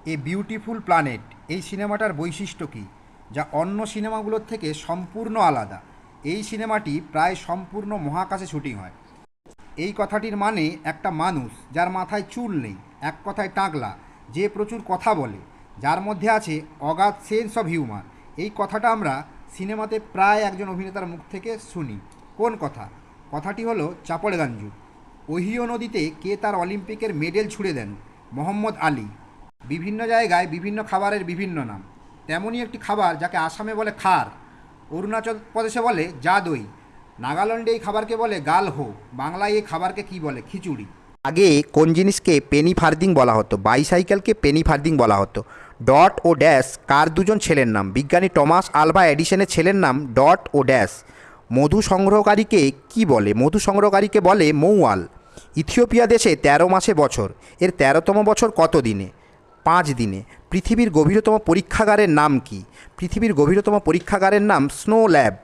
A beautiful planet এই সিনেমাটার বৈশিষ্ট্য কী, যা অন্য সিনেমাগুলোর থেকে সম্পূর্ণ আলাদা? এই সিনেমাটি প্রায় সম্পূর্ণ মহাকাশে শুটিং হয়। এই কথাটির মানে একটা মানুষ যার মাথায় চুল নেই, এক কথায় টাকলা, যে প্রচুর কথা বলে, যার মধ্যে আছে অগাধ সেন্স অফ হিউমার। এই কথাটা আমরা সিনেমাতে প্রায় একজন অভিনেতার মুখ থেকে শুনি। কোন কথা? কথাটি হলো চাপড়গঞ্জু। ওহিও নদীতে কে তার অলিম্পিকের মেডেল ছুঁড়ে দেন? মোহাম্মদ আলী। বিভিন্ন জায়গায় বিভিন্ন খাবারের বিভিন্ন নাম। তেমনই একটি খাবার যাকে আসামে বলে খার, অরুণাচল প্রদেশে বলে জাদই, নাগাল্যান্ডে এই খাবারকে বলে গাল হো, বাংলায় এই খাবারকে কী বলে? খিচুড়ি। আগে কোন জিনিসকে পেনি ফার্দিং বলা হতো? বাইসাইকেলকে পেনি ফার্দিং বলা হতো। ডট ও ড্যাশ কার দুজন ছেলের নাম? বিজ্ঞানী টমাস আলভা এডিসনের ছেলের নাম ডট ও ড্যাশ। মধু সংগ্রহকারীকে কি বলে? মধু সংগ্রহকারীকে বলে মৌয়াল। ইথিওপিয়া দেশে ১৩ মাসে বছর, এর ১৩তম বছর কত দিনে? ৫ দিনে। পৃথিবীর গভীরতম পরীক্ষাগারের নাম কি? পৃথিবীর গভীরতম পরীক্ষাগারের নাম স্নো ল্যাব।